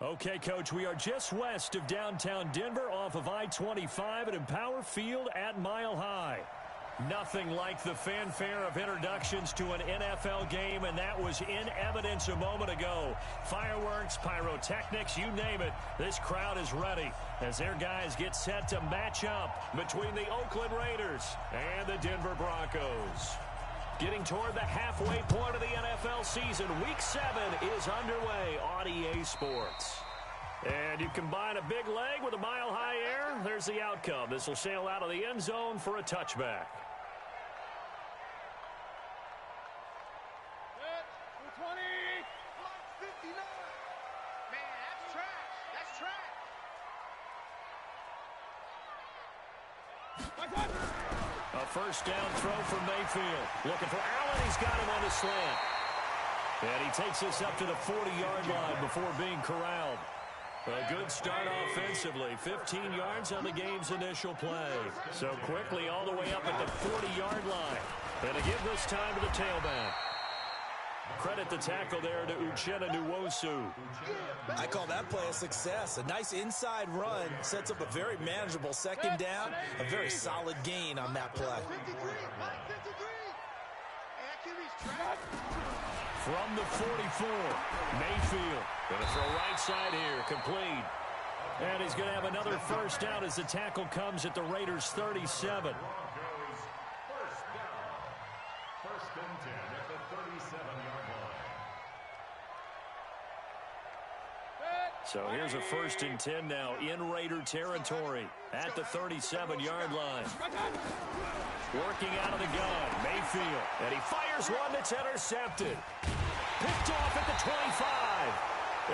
Okay, Coach, we are just west of downtown Denver off of I-25 at Empower Field at Mile High. Nothing like the fanfare of introductions to an NFL game, and that was in evidence a moment ago. Fireworks, pyrotechnics, you name it, this crowd is ready as their guys get set to match up between the Oakland Raiders and the Denver Broncos. Getting toward the halfway point of the NFL season, Week 7 is underway on EA Sports. And you combine a big leg with a mile-high air, there's the outcome. This will sail out of the end zone for a touchback. A first down throw from Mayfield. Looking for Allen. He's got him on the slant. And he takes this up to the 40-yard line before being corralled. A good start offensively. 15 yards on the game's initial play. So quickly all the way up at the 40-yard line. And to give this time to the tailback. Credit the tackle there to Uchenna Nwosu. I call that play a success. A nice inside run sets up a very manageable second down. A very solid gain on that play. From the 44, Mayfield. Going to throw right side here, complete. And he's going to have another first down as the tackle comes at the Raiders' 37. First and 10 at the 37-yard line. So here's a first and 10 now in Raider territory at the 37-yard line. Working out of the gun, Mayfield. And he fires one that's intercepted. Picked off at the 25.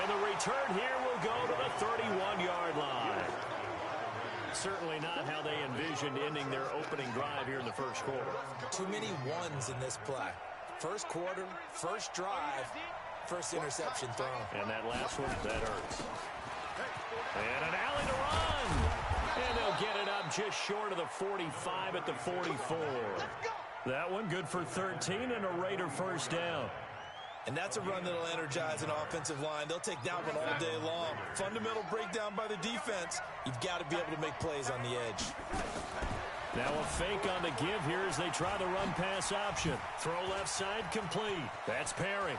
And the return here will go to the 31-yard line. Certainly not how they envisioned ending their opening drive here in the first quarter. Too many ones in this play. First quarter, first drive, first interception thrown. And that last one, that hurts. And an alley to run. And they'll get it up just short of the 45 at the 44. That one good for 13 and a Raider first down. And that's a run that'll energize an offensive line. They'll take that one all day long. Fundamental breakdown by the defense. You've got to be able to make plays on the edge. Now a fake on the give here as they try the run-pass option. Throw left side complete. That's Perry.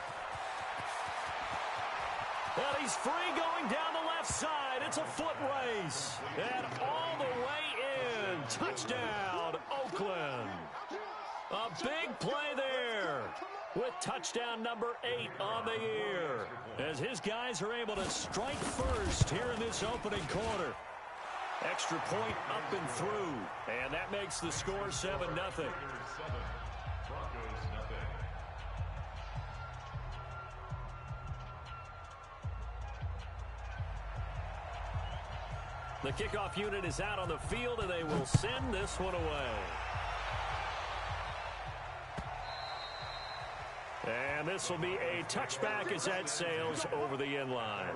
And he's free going down the left side. It's a foot race. And all the way in. Touchdown, Oakland. A big play there with touchdown number 8 on the year. As his guys are able to strike first here in this opening quarter. Extra point up and through. And that makes the score 7-0. The kickoff unit is out on the field, and they will send this one away. And this will be a touchback as that sails over the end line.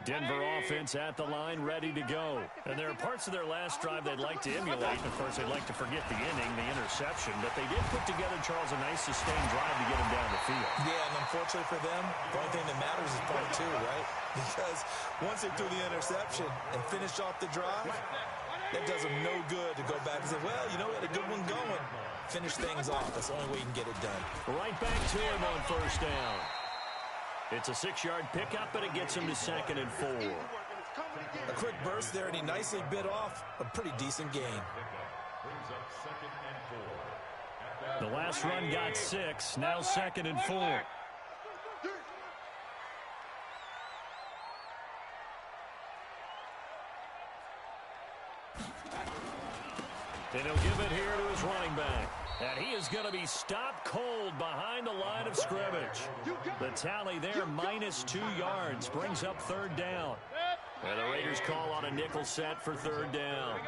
Denver offense at the line, ready to go. And there are parts of their last drive they'd like to emulate. And of course, they'd like to forget the inning, the interception. But they did put together, Charles, a nice sustained drive to get them down the field. Yeah, and unfortunately for them, the only thing that matters is point 2, right? Because once they threw the interception and finished off the drive, that does them no good to go back and say, well, you know, we had a good one going. Finish things off. That's the only way you can get it done. Right back to him on first down. It's a 6-yard pickup, and it gets him to 2nd and 4. A quick burst there, and he nicely bit off a pretty decent gain. The last run got 6, now 2nd and 4. And he'll give it here to his running back. And he is going to be stopped cold behind the line of scrimmage. The tally there, -2 yards, brings up 3rd down. And the Raiders call on a nickel set for 3rd down.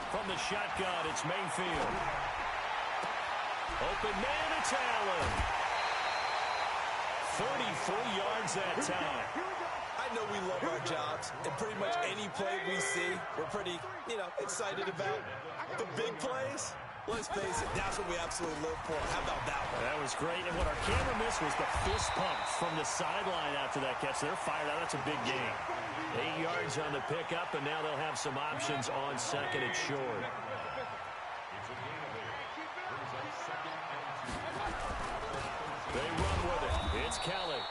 From the shotgun, it's Mayfield. Open man, it's Allen. 33 yards that time. I know we love our jobs, and pretty much any play we see, we're pretty, excited about. The big plays, let's face it, that's what we absolutely live for. How about that one? That was great, and what our camera missed was the fist pump from the sideline after that catch. They're fired out. That's a big game. 8 yards on the pickup, and now they'll have some options on second and short. They run with it. It's Kelly.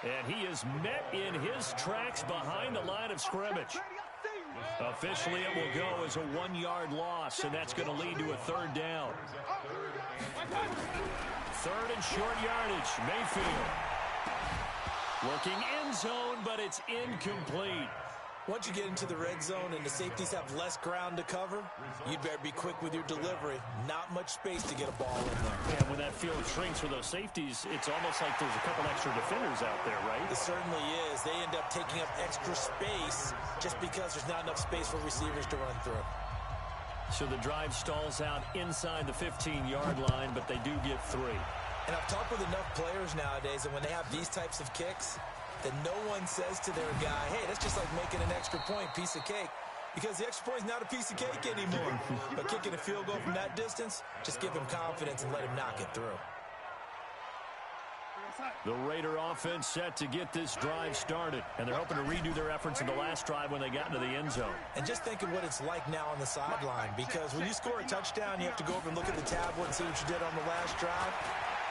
And he is met in his tracks behind the line of scrimmage. Officially, it will go as a 1-yard loss, and that's going to lead to a third down. Third and short yardage. Mayfield. Looking end zone, but it's incomplete. Once you get into the red zone and the safeties have less ground to cover, you'd better be quick with your delivery. Not much space to get a ball in there. And when that field shrinks for those safeties, it's almost like there's a couple extra defenders out there, right? It certainly is. They end up taking up extra space just because there's not enough space for receivers to run through. So the drive stalls out inside the 15-yard line, but they do get 3. And I've talked with enough players nowadays, and when they have these types of kicks, that no one says to their guy, hey, that's just like making an extra point, piece of cake. Because the extra point is not a piece of cake anymore. But kicking a field goal from that distance, just give him confidence and let him knock it through. The Raider offense set to get this drive started. And they're hoping to redo their efforts in the last drive when they got into the end zone. And just think of what it's like now on the sideline. Because when you score a touchdown, you have to go over and look at the tablet and see what you did on the last drive.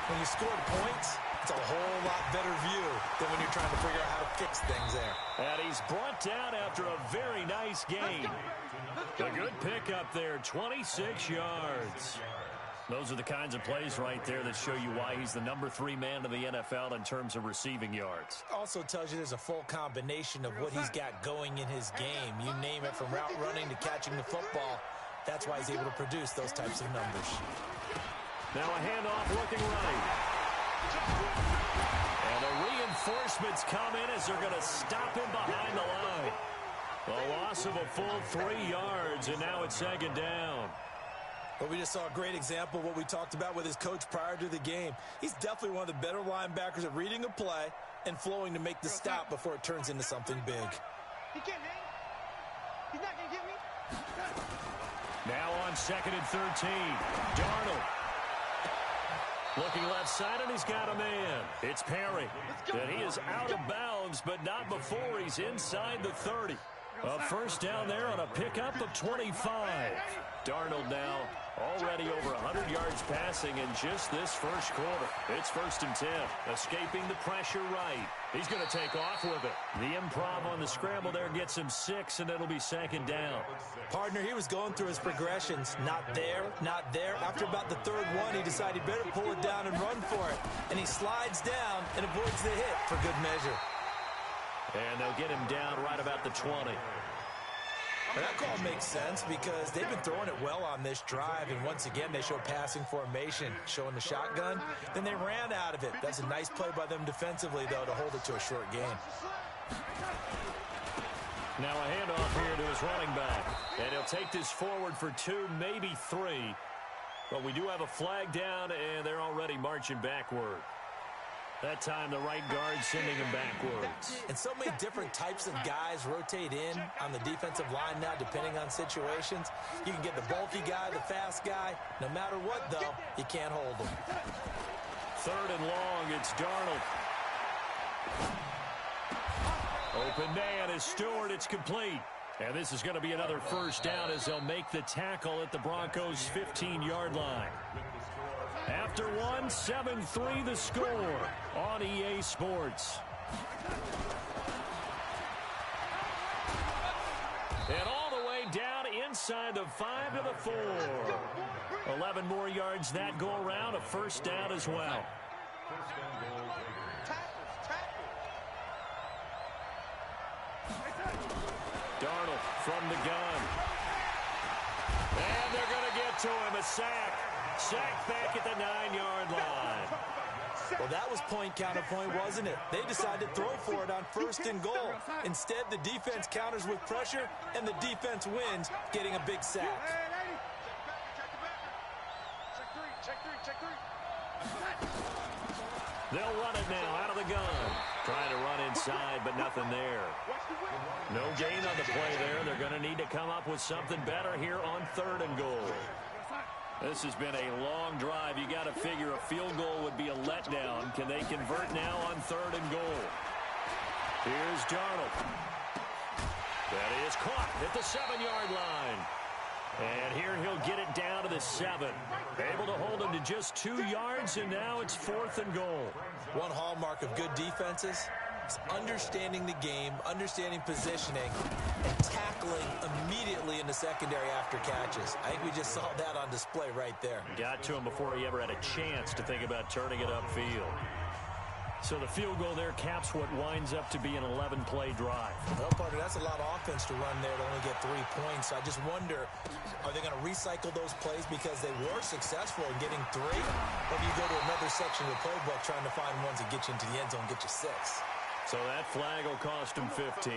When you scored points, it's a whole lot better view than when you're trying to figure out how to fix things there. And he's brought down after a very nice gain. A good pickup there, 26 yards. Those are the kinds of plays right there that show you why he's the number 3 man in the NFL in terms of receiving yards. Also tells you there's a full combination of what he's got going in his game. You name it, from route running to catching the football. That's why he's able to produce those types of numbers. Now a handoff looking right. And the reinforcements come in as they're going to stop him behind the line. A loss of a full 3 yards, and now it's second down. Well, we just saw a great example of what we talked about with his coach prior to the game. He's definitely one of the better linebackers at reading a play and flowing to make the stop before it turns into something big. He can't hang. He's not going to get me. Now on second and 13, Darnold. Looking left side, and he's got a man. It's Perry. And he is out of bounds, but not before he's inside the 30. A first down there on a pickup of 25. Darnold now already over 100 yards passing in just this first quarter. It's first and 10. Escaping the pressure right. He's going to take off with it. The improv on the scramble there gets him 6, and it'll be second down. Partner, he was going through his progressions. Not there, not there. After about the third one, he decided he better pull it down and run for it. And he slides down and avoids the hit for good measure. And they'll get him down right about the 20. Well, that call makes sense because they've been throwing it well on this drive, and once again they show passing formation, showing the shotgun. Then they ran out of it. That's a nice play by them defensively, though, to hold it to a short gain. Now a handoff here to his running back, and he'll take this forward for 2, maybe 3. But we do have a flag down, and they're already marching backward. That time, the right guard sending him backwards. And so many different types of guys rotate in on the defensive line now, depending on situations. You can get the bulky guy, the fast guy. No matter what, though, you can't hold them. Third and long, it's Darnold. Open man is Stewart. It's complete. And this is going to be another first down as they'll make the tackle at the Broncos' 15-yard line. After 1, 7-3 the score on EA Sports. And all the way down inside the 5 to the 4. 11 more yards that go around, a first down as well. Darnold from the gun. And they're going to get to him, a sack. Sack back at the 9-yard line. Well, that was point counterpoint, wasn't it? They decided to throw for it on first and goal. Instead, the defense counters with pressure, and the defense wins, getting a big sack. Check three. They'll run it now out of the gun. Trying to run inside, but nothing there. No gain on the play there. They're going to need to come up with something better here on 3rd and goal. This has been a long drive. You got to figure a field goal would be a letdown. Can they convert now on 3rd and goal? Here's Darnold. That is caught at the 7-yard line. And here he'll get it down to the 7. Able to hold him to just 2 yards, and now it's 4th and goal. One hallmark of good defenses is understanding the game, understanding positioning, and tackling immediately in the secondary after catches. I think we just saw that on display right there. Got to him before he ever had a chance to think about turning it upfield. So the field goal there caps what winds up to be an 11-play drive. Well, partner, that's a lot of offense to run there to only get 3 points. I just wonder, are they going to recycle those plays because they were successful in getting 3? Or do you go to another section of the playbook trying to find ones that get you into the end zone and get you 6? So that flag will cost him 15.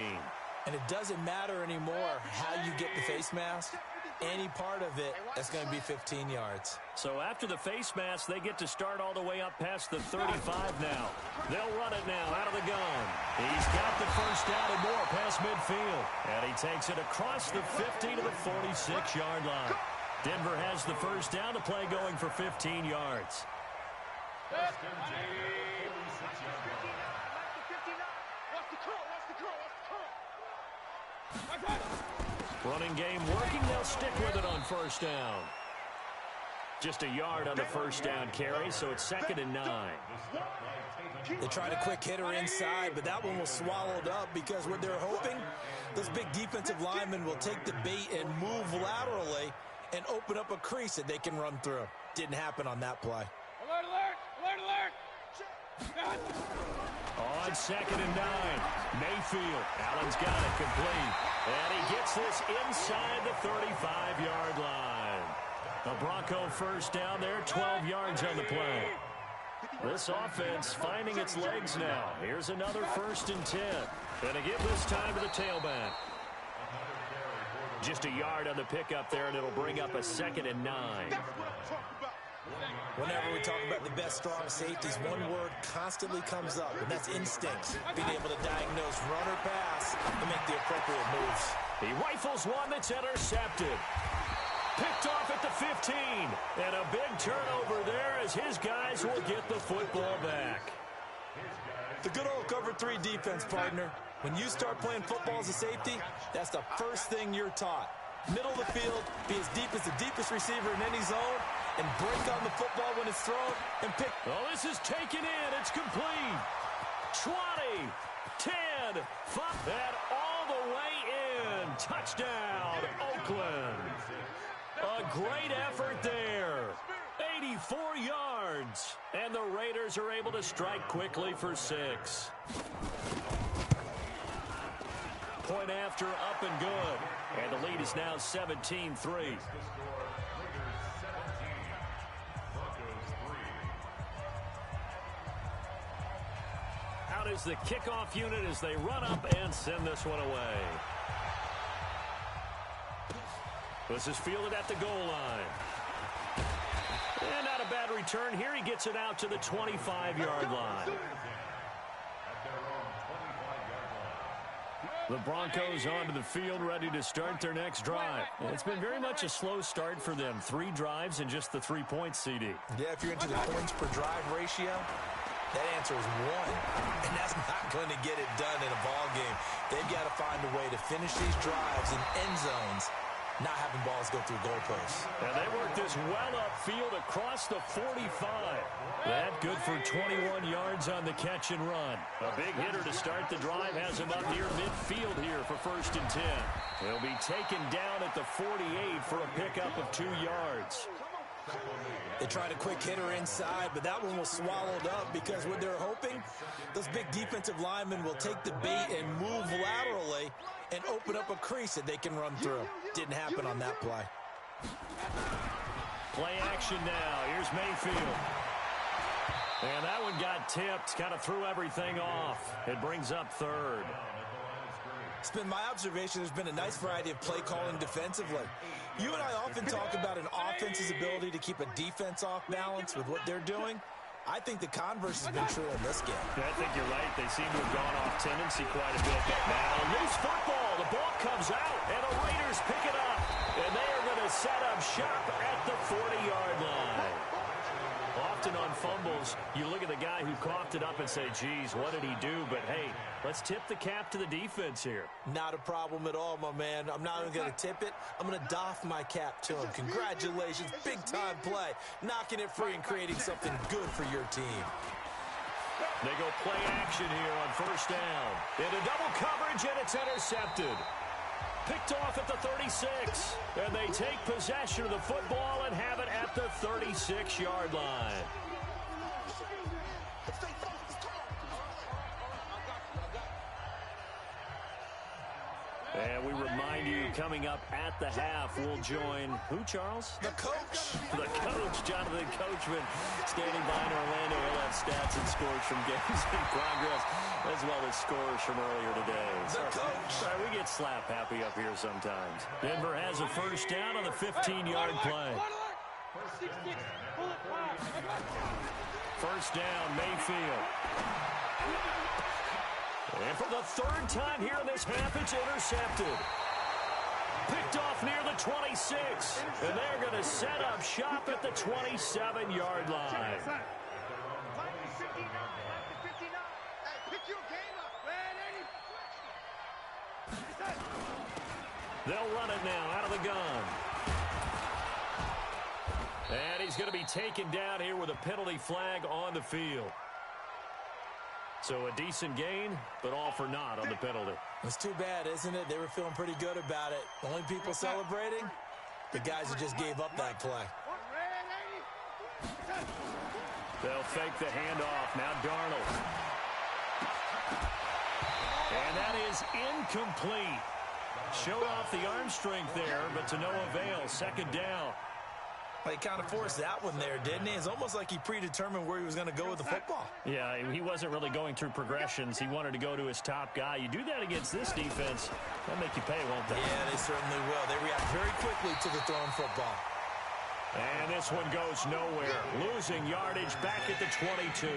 And it doesn't matter anymore how you get the face mask. Any part of it, that's going to be 15 yards. So after the face mask, they get to start all the way up past the 35 now. They'll run it now out of the gun. He's got the first down and more past midfield. And he takes it across the 50 to the 46-yard line. Denver has the first down to play going for 15 yards. Running game working. They'll stick with it on first down. Just a yard on the first down carry, so it's 2nd and 9. They tried a quick hitter inside, but that one was swallowed up because what they're hoping, those big defensive linemen will take the bait and move laterally and open up a crease that they can run through. Didn't happen on that play. Alert, alert! Alert, alert! On 2nd and 9, Mayfield. Allen's got it complete. And he gets this inside the 35-yard line. The Bronco first down there, 12 yards on the play. This offense finding its legs now. Here's another 1st and 10. And again this time to the tailback. Just a yard on the pickup there, and it'll bring up a 2nd and 9. Whenever we talk about the best strong safeties, one word constantly comes up, and that's instincts. Being able to diagnose run or pass and make the appropriate moves. He rifles one that's intercepted. Picked off at the 15. And a big turnover there as his guys will get the football back. The good old cover 3 defense, partner. When you start playing football as a safety, that's the first thing you're taught. Middle of the field, be as deep as the deepest receiver in any zone, and break on the football when it's thrown, and pick. Oh, this is taken in. It's complete. 20, 10, 5, and all the way in. Touchdown, Oakland. A great effort there. 84 yards. And the Raiders are able to strike quickly for 6. Point after, up and good. And the lead is now 17-3. Out is the kickoff unit as they run up and send this one away. This is fielded at the goal line. And not a bad return here. He gets it out to the 25-yard line. The Broncos onto the field, ready to start their next drive. It's been very much a slow start for them. 3 drives and just the 3 points, CD. Yeah, if you're into the points per drive ratio, that answer is 1. And that's not going to get it done in a ball game. They've got to find a way to finish these drives in end zones, not having balls go through goalposts. And they work this well upfield across the 45. That good for 21 yards on the catch and run. A big hitter to start the drive has him up near midfield here for 1st and 10. He'll be taken down at the 48 for a pickup of 2 yards. They tried a quick hitter inside, but that one was swallowed up because what they're hoping, those big defensive linemen will take the bait and move laterally and open up a crease that they can run through. Didn't happen on that play. Play action now. Here's Mayfield. And that one got tipped, kind of threw everything off. It brings up 3rd. It's been my observation there's been a nice variety of play calling defensively. You and I often talk about an offense's ability to keep a defense off balance with what they're doing. I think the converse has been true in this game. Yeah, I think you're right. They seem to have gone off tendency quite a bit. Now, loose football. The ball comes out, and the Raiders pick it up. And they are going to set up shop at the 40-yard line. Often on fumbles, you look at the guy who coughed it up and say, geez, what did he do? But, hey, let's tip the cap to the defense here. Not a problem at all, my man. I'm not even going to tip it. I'm going to doff my cap to him. Congratulations. Big-time play. Knocking it free and creating something good for your team. They go play action here on first down. Into double coverage, and it's intercepted. Picked off at the 36. And they take possession of the football and have it at the 36-yard line. And we remind you, coming up at the half, we'll join who, Charles? The coach. The coach, Jonathan Coachman, standing by in Orlando. He'll have stats and scores from games in progress, as well as scores from earlier today. The coach. Sorry, we get slap happy up here sometimes. Denver has a first down on the 15-yard play. First down, Mayfield. And for the third time here in this half, it's intercepted. Picked off near the 26. And they're going to set up shop at the 27-yard line. They'll run it now out of the gun. And he's going to be taken down here with a penalty flag on the field. So a decent gain, but all for naught on the penalty. It's too bad, isn't it? They were feeling pretty good about it. The only people celebrating, the guys who just gave up that play. They'll fake the handoff. Now Darnold. And that is incomplete. Showed off the arm strength there, but to no avail. Second down. Well, he kind of forced that one there, didn't he? It's almost like he predetermined where he was going to go with the football. Yeah, he wasn't really going through progressions. He wanted to go to his top guy. You do that against this defense, they'll make you pay, won't they? Yeah, they certainly will. They react very quickly to the thrown football. And this one goes nowhere. Losing yardage back at the 22.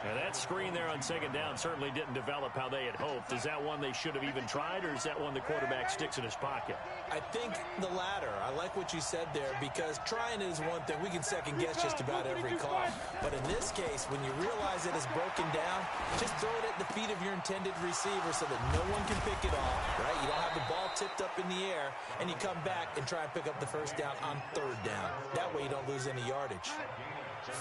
And that screen there on second down certainly didn't develop how they had hoped. Is that one they should have even tried, or is that one the quarterback sticks in his pocket? I think the latter. I like what you said there, because trying is one thing. We can second guess just about every call. But in this case, when you realize it is broken down, just throw it at the feet of your intended receiver so that no one can pick it off, right? You don't have the ball tipped up in the air, and you come back and try and pick up the first down on third down. That way you don't lose any yardage.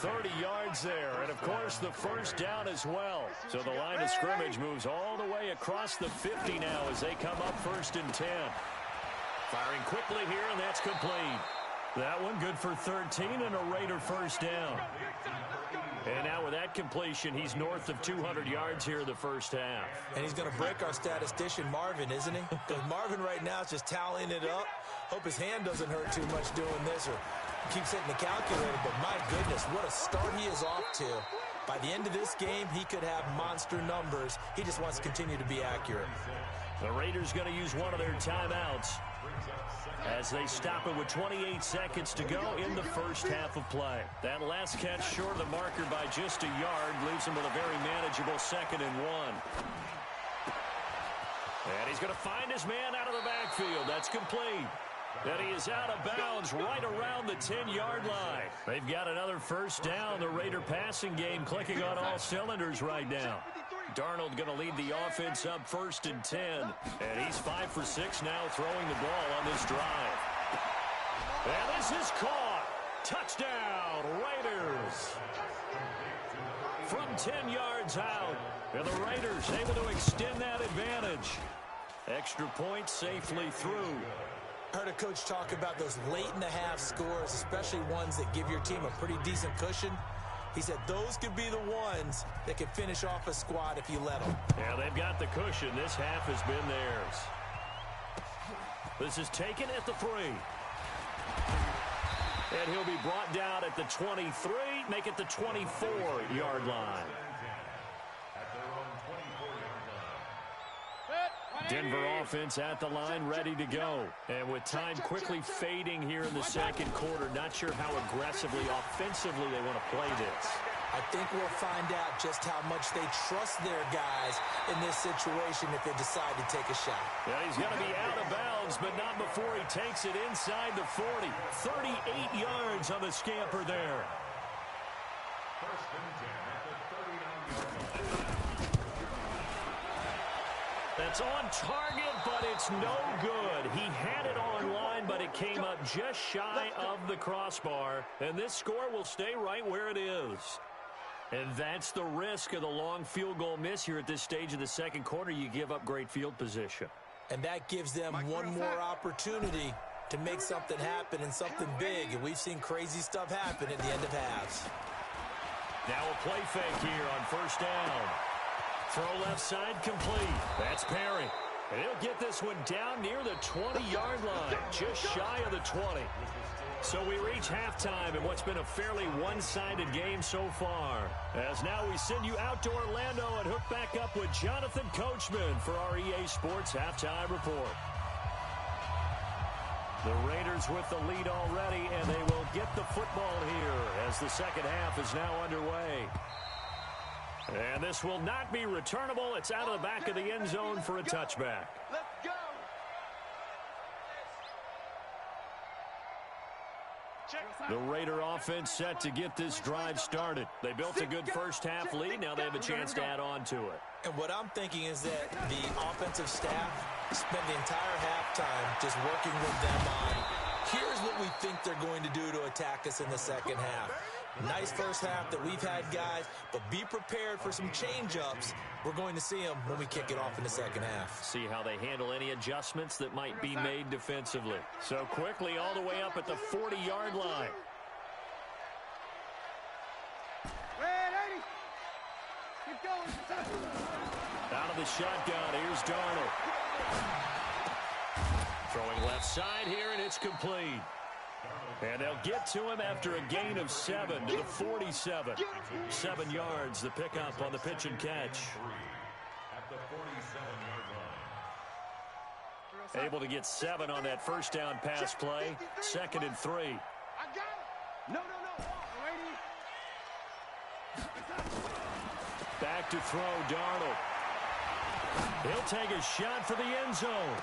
30 yards there, and of course the first down as well. So the line of scrimmage moves all the way across the 50 now as they come up first and 10. Firing quickly here, and that's complete. That one good for 13 and a Raider first down. And now with that completion, he's north of 200 yards here in the first half. And he's going to break our statistician Marvin, isn't he? Because Marvin right now is just tallying it up. Hope his hand doesn't hurt too much doing this, or keeps hitting the calculator, but my goodness, what a start he is off to. By the end of this game, he could have monster numbers. He just wants to continue to be accurate. The Raiders going to use one of their timeouts as they stop it with 28 seconds to go in the first half of play. That last catch short of the marker by just a yard leaves him with a very manageable 2nd and 1. And he's going to find his man out of the backfield. That's complete. And he is out of bounds right around the 10-yard line. They've got another first down. The Raider passing game clicking on all cylinders right now. Darnold going to lead the offense up first and 10. And he's 5 for 6 now throwing the ball on this drive. And this is caught. Touchdown, Raiders. From 10 yards out. And the Raiders able to extend that advantage. Extra point safely through. I heard a coach talk about those late-in-the-half scores, especially ones that give your team a pretty decent cushion. He said those could be the ones that can finish off a squad if you let them. Yeah, they've got the cushion. This half has been theirs. This is taken at the 3. And he'll be brought down at the 23, make it the 24-yard line. Denver offense at the line, ready to go. And with time quickly fading here in the second quarter, not sure how aggressively, offensively they want to play this. I think we'll find out just how much they trust their guys in this situation if they decide to take a shot. Yeah, he's going to be out of bounds, but not before he takes it inside the 40. 38 yards on the scamper there. First and 10 at the 39-yard line. That's on target, but it's no good. He had it on line, but it came up just shy of the crossbar. And this score will stay right where it is. And that's the risk of the long field goal miss here at this stage of the second quarter. You give up great field position. And that gives them one more opportunity to make something happen and something big. And we've seen crazy stuff happen at the end of halves. Now a play fake here on first down. Throw left side complete. That's Perry. And he'll get this one down near the 20-yard line, just shy of the 20. So we reach halftime in what's been a fairly one-sided game so far. As now we send you out to Orlando and hook back up with Jonathan Coachman for our EA Sports Halftime Report. The Raiders with the lead already, and they will get the football here as the second half is now underway. And this will not be returnable. It's out of the back of the end zone for a touchback. Let's go. The Raider offense set to get this drive started. They built a good first half lead. Now they have a chance to add on to it. And what I'm thinking is that the offensive staff spent the entire halftime just working with them on, here's what we think they're going to do to attack us in the second half. Nice first half that we've had, guys, but be prepared for some change-ups. We're going to see them when we kick it off in the second half. See how they handle any adjustments that might be made defensively. So quickly all the way up at the 40-yard line. Red 80. Keep going. Out of the shotgun, here's Darnold. Throwing left side here, and it's complete. And they'll get to him after a gain of 7 to the 47. 7 yards, the pickup on the pitch and catch. At the 47-yard line. Able to get 7 on that first down pass play. 2nd and 3. I got it. No. Back to throw, Darnold. He'll take a shot for the end zone.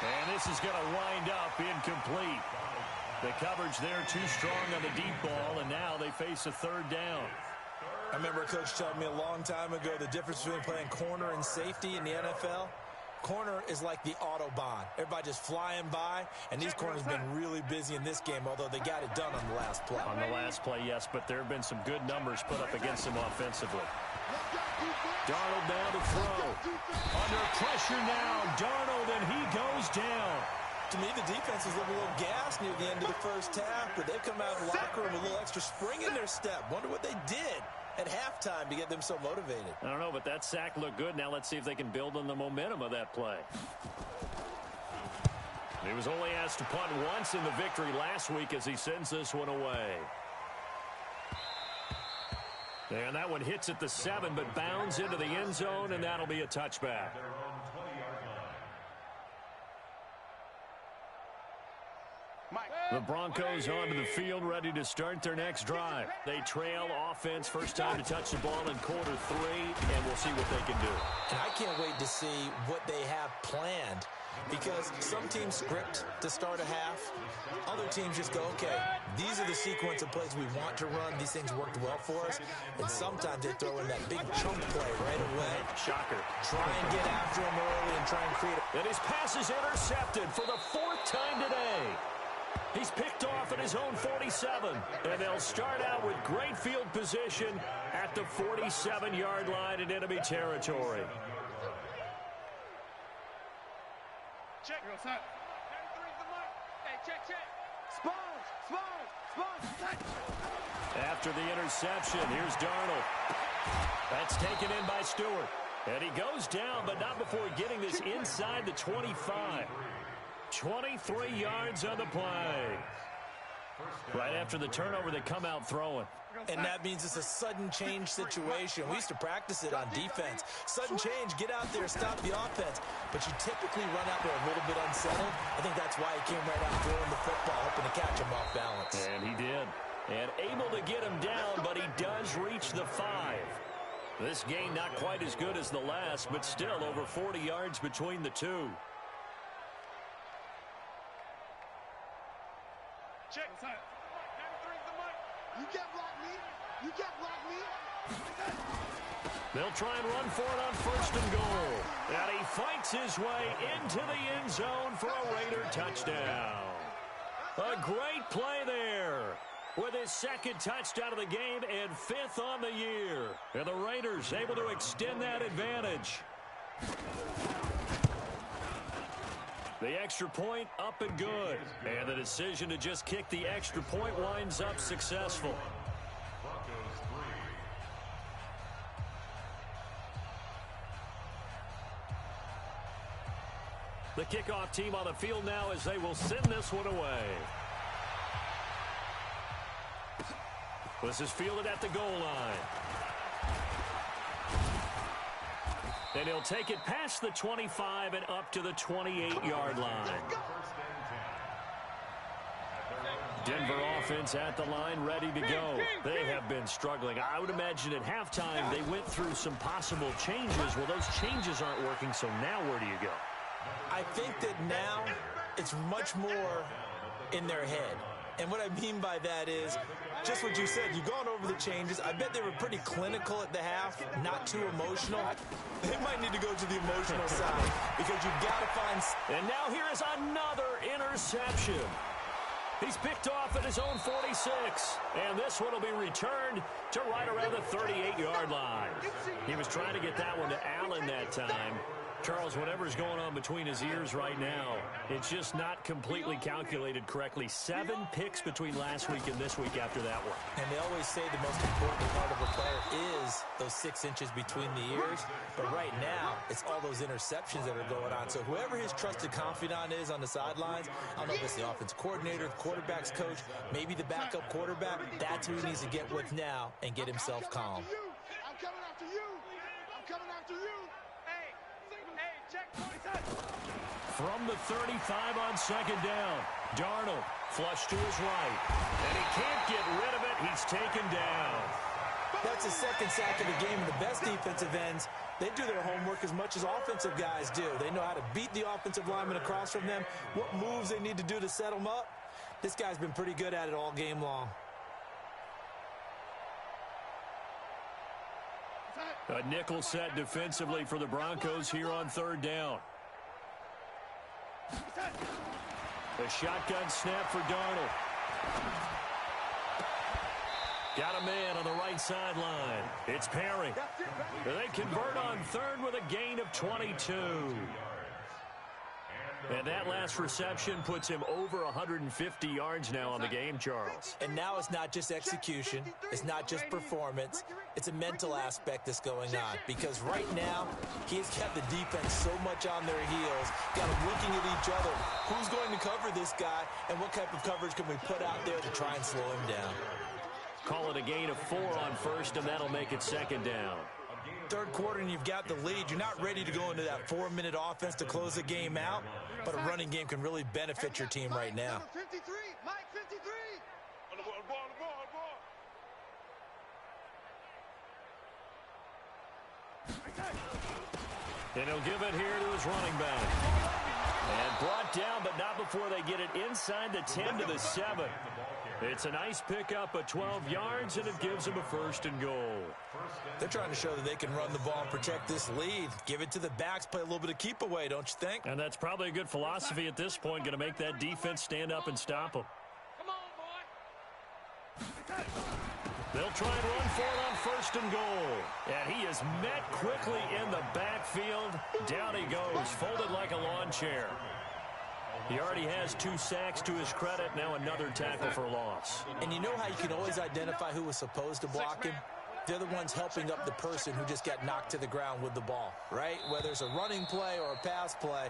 And this is going to wind up incomplete. The coverage there too strong on the deep ball, and now they face a third down. I remember a coach telling me a long time ago the difference between playing corner and safety in the NFL. Corner is like the Autobahn. Everybody just flying by, and these corners have been really busy in this game, although they got it done on the last play. On the last play, yes, but there have been some good numbers put up against them offensively. Darnold now to throw. Under pressure now, Darnold, and he goes down. To me, the defense was a little gassed near the end of the first half, but they've come out of the locker room with a little extra spring in their step. Wonder what they did at halftime to get them so motivated. I don't know, but that sack looked good. Now let's see if they can build on the momentum of that play. He was only asked to punt once in the victory last week as he sends this one away. And that one hits at the 7, but bounds into the end zone, and that'll be a touchback. The Broncos onto the field, ready to start their next drive. They trail offense, first time to touch the ball in quarter 3, and we'll see what they can do. And I can't wait to see what they have planned, because some teams script to start a half. Other teams just go, okay, these are the sequence of plays we want to run. These things worked well for us. And sometimes they throw in that big chunk play right away. Shocker. Try and get after him early and try and create a... And his pass is intercepted for the 4th time today. He's picked off at his own 47. And they'll start out with great field position at the 47-yard line in enemy territory. Check. Hey, check. Spawn. After the interception, here's Darnold. That's taken in by Stewart. And he goes down, but not before getting this inside the 25. 23 yards on the play. Right after the turnover, they come out throwing. And that means it's a sudden change situation. We used to practice it on defense. Sudden change, get out there, stop the offense. But you typically run out there a little bit unsettled. I think that's why he came right out throwing the football, hoping to catch him off balance. And he did. And able to get him down, but he does reach the 5. This game not quite as good as the last, but still over 40 yards between the two. Check. You can't block me. You can't block me. They'll try and run for it on 1st and goal. And he fights his way into the end zone for a Raider touchdown. A great play there, with his 2nd touchdown of the game and 5th on the year. And the Raiders able to extend that advantage. The extra point up and good. And the decision to just kick the extra point winds up successful. The kickoff team on the field now as they will send this one away. This is fielded at the goal line. And he'll take it past the 25 and up to the 28-yard line. Denver offense at the line, ready to go. They have been struggling. I would imagine at halftime they went through some possible changes. Well, those changes aren't working, so now where do you go? I think that now it's much more in their head. And what I mean by that is just what you said. You've gone over the changes. I bet they were pretty clinical at the half, not too emotional. They might need to go to the emotional side because you've got to find... And now here is another interception. He's picked off at his own 46. And this one will be returned to right around the 38-yard line. He was trying to get that one to Allen that time. Charles, whatever's going on between his ears right now, it's just not completely calculated correctly. 7 picks between last week and this week after that one. And they always say the most important part of a player is those 6 inches between the ears. But right now, it's all those interceptions that are going on. So whoever his trusted confidant is on the sidelines, I don't know if it's the offense coordinator, the quarterback's coach, maybe the backup quarterback, that's who he needs to get with now and get himself calm. I'm coming after you. I'm coming after you. From the 35 on 2nd down, Darnold flush to his right. And he can't get rid of it. He's taken down. That's his 2nd sack of the game. And the best defensive ends, they do their homework as much as offensive guys do. They know how to beat the offensive lineman across from them, what moves they need to do to set them up. This guy's been pretty good at it all game long. A nickel set defensively for the Broncos here on 3rd down. A shotgun snap for Darnold. Got a man on the right sideline. It's Perry. They convert on 3rd with a gain of 22. And that last reception puts him over 150 yards now on the game, Charles. And now it's not just execution. It's not just performance. It's a mental aspect that's going on. Because right now, he's got the defense so much on their heels. Got them looking at each other. Who's going to cover this guy? And what type of coverage can we put out there to try and slow him down? Call it a gain of 4 on 1st, and that'll make it 2nd down. 3rd quarter and you've got the lead. You're not ready to go into that 4-minute offense to close the game out, but a running game can really benefit your team right now. 53, Mike 53. On the ball. And he'll give it here to his running back. And brought down, but not before they get it inside the 10 to the 7. It's a nice pickup of 12 yards, and it gives them a 1st and goal. They're trying to show that they can run the ball and protect this lead. Give it to the backs, play a little bit of keep away, don't you think? And that's probably a good philosophy at this point, going to make that defense stand up and stop them. Come on, boy. They'll try and run for it on 1st and goal. And he is met quickly in the backfield. Down he goes, folded like a lawn chair. He already has 2 sacks to his credit. Now another tackle for loss. And you know how you can always identify who was supposed to block him? They're the ones helping up the person who just got knocked to the ground with the ball, right? Whether it's a running play or a pass play,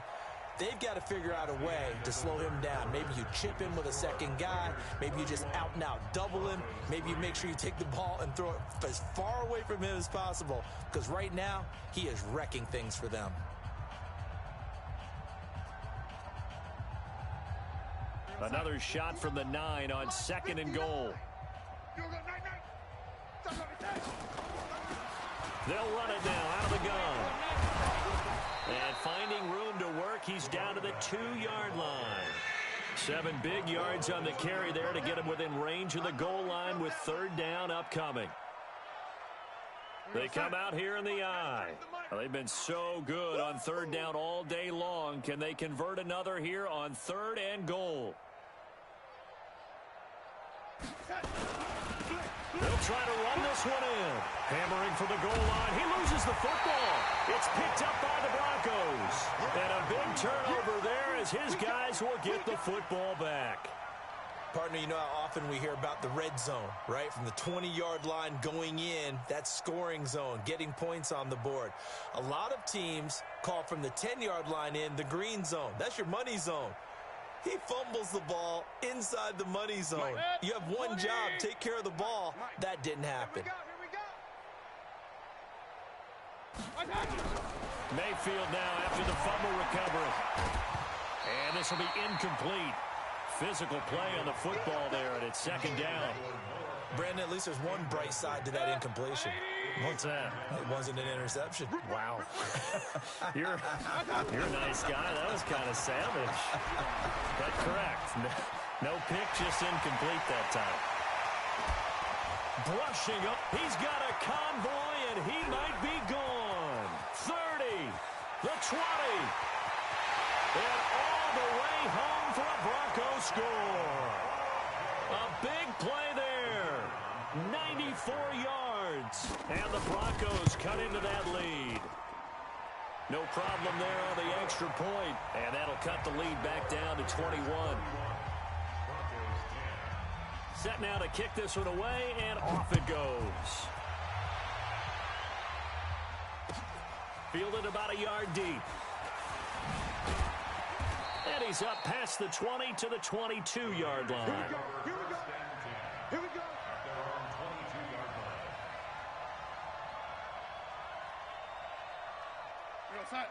They've got to figure out a way to slow him down. Maybe you chip him with a second guy. Maybe you just out-and-out double him. Maybe you make sure you take the ball and throw it as far away from him as possible, because right now he is wrecking things for them. Another shot from the 9 on 2nd and goal. They'll run it now out of the gun. And finding room to work, he's down to the 2-yard line. 7 big yards on the carry there to get him within range of the goal line with 3rd down upcoming. They come out here in the eye. Well, they've been so good on 3rd down all day long. Can they convert another here on 3rd and goal? They'll try to run this one in. Hammering for the goal line. He loses the football. It's picked up by the Broncos. And a big turnover there as his guys will get the football back. Partner, you know how often we hear about the red zone, right? From the 20-yard line going in, that's scoring zone, getting points on the board. A lot of teams call from the 10-yard line in the green zone. That's your money zone. He fumbles the ball inside the money zone. You have one job, take care of the ball. That didn't happen. Mayfield now after the fumble recovery. And this will be incomplete. Physical play on the football there, and it's 2nd down. Brandon, at least there's one bright side to that incompletion. What's that? It wasn't an interception. Wow. You're a nice guy. That was kind of savage. But correct. No pick, just incomplete that time. Brushing up. He's got a convoy, and he might be gone. 30. The 20. And all the way home for a Broncos score. A big play there. 94 yards. And the Broncos cut into that lead. No problem there on the extra point. And that'll cut the lead back down to 21. Set now to kick this one away, and off it goes. Fielded about a yard deep. And he's up past the 20 to the 22-yard line. Here we go. Here we go.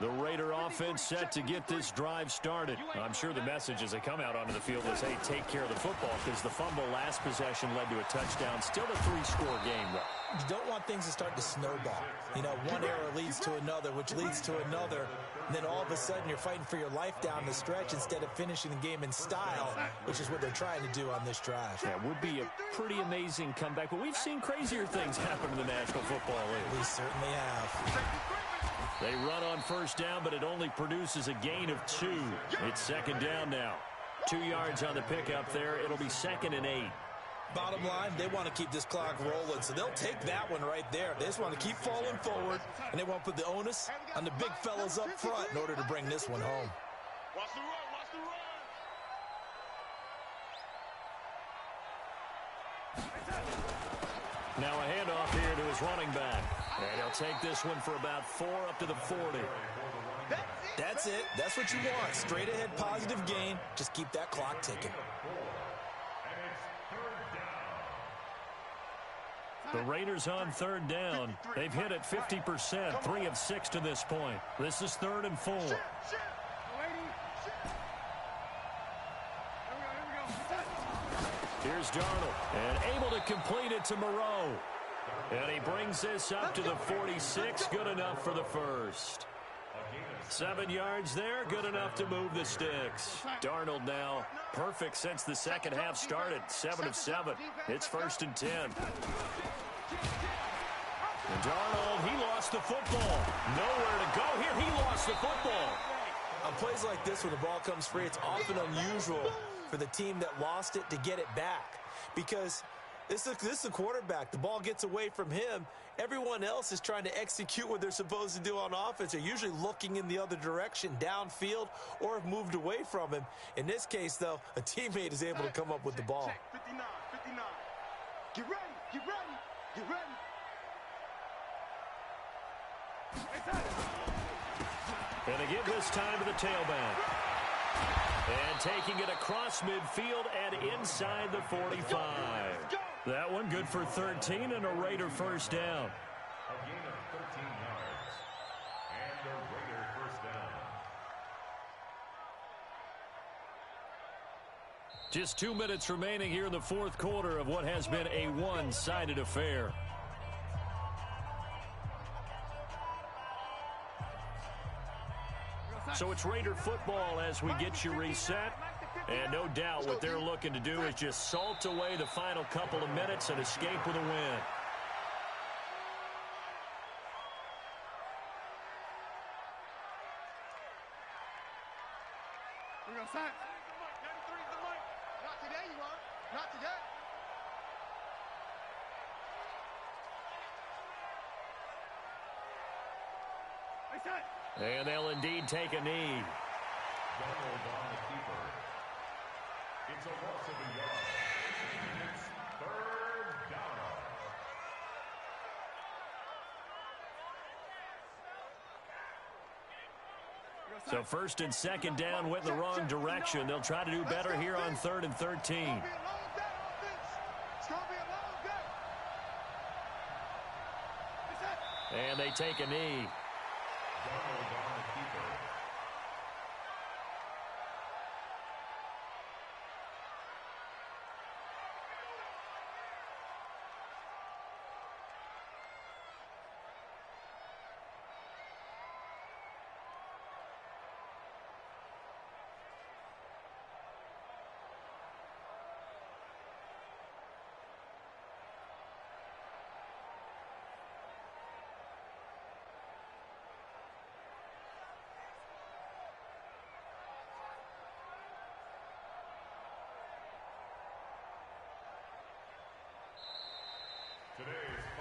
The Raider offense set to get this drive started. I'm sure the message as they come out onto the field is, hey, take care of the football, because the fumble last possession led to a touchdown. Still a 3-score game, though. You don't want things to start to snowball. You know, one error leads to another, which leads to another. And then all of a sudden you're fighting for your life down the stretch instead of finishing the game in style, which is what they're trying to do on this drive. That would be a pretty amazing comeback, but we've seen crazier things happen in the National Football League. We certainly have. They run on 1st down, but it only produces a gain of 2. It's 2nd down now. 2 yards on the pickup there. It'll be 2nd and 8. Bottom line, they want to keep this clock rolling, so they'll take that one right there. They just want to keep falling forward, and they want to put the onus on the big fellas up front in order to bring this one home. Watch the run, watch the run. Now a handoff here to his running back. And he'll take this one for about 4 up to the 40. That's it. That's what you want. Straight ahead positive gain. Just keep that clock ticking. The Raiders on 3rd down. They've hit it 50%, 3 of 6 to this point. This is 3rd and 4. Here's Darnold, and able to complete it to Moreau. And he brings this up to the 46, good enough for the first. 7 yards there, good enough to move the sticks. Darnold now perfect since the second half started, 7 of 7. It's 1st and 10. And Darnold, he lost the football. Nowhere to go here, he lost the football. On plays like this, when the ball comes free, it's often unusual for the team that lost it to get it back. Because this is the quarterback. The ball gets away from him. Everyone else is trying to execute what they're supposed to do on offense. They're usually looking in the other direction, downfield, or have moved away from him. In this case, though, a teammate is able to come up with the ball. 59, 59. Get ready, get ready, get ready. And they give this time to the tailback. And taking it across midfield and inside the 45. That one good for 13 and a Raider first down. A gain of 13 yards. And a Raider first down. Just 2 minutes remaining here in the fourth quarter of what has been a one-sided affair. So it's Raider football as we get you reset. And no doubt what they're looking to do is just salt away the final couple of minutes and escape with a win. We're going to sign. Not today, you are. Not today. And they'll indeed take a knee. Donald on the keeper. It's a loss of a yard. It's third down. So first and second down went in the wrong direction. They'll try to do better here on 3rd and 13. And they take a knee. Donald on the keeper.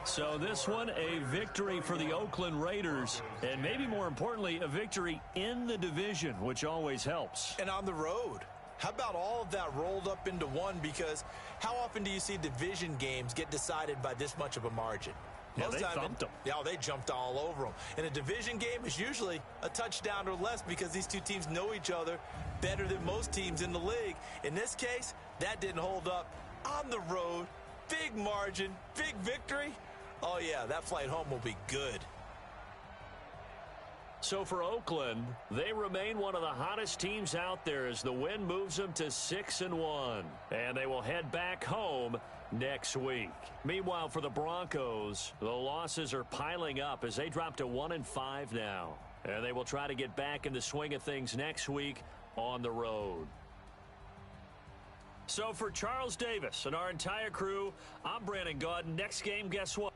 So this one, a victory for the Oakland Raiders, and maybe more importantly, a victory in the division, which always helps. And on the road. How about all of that rolled up into one? Because how often do you see division games get decided by this much of a margin? Yeah, they thumped them. Yeah, they jumped all over them. And a division game is usually a touchdown or less because these two teams know each other better than most teams in the league. In this case, that didn't hold up. On the road, big margin, big victory. Oh, yeah, that flight home will be good. So for Oakland, they remain one of the hottest teams out there as the win moves them to 6-1. And they will head back home next week. Meanwhile, for the Broncos, the losses are piling up as they drop to 1-5 now. And they will try to get back in the swing of things next week on the road. So for Charles Davis and our entire crew, I'm Brandon Gaudin. Next game, guess what?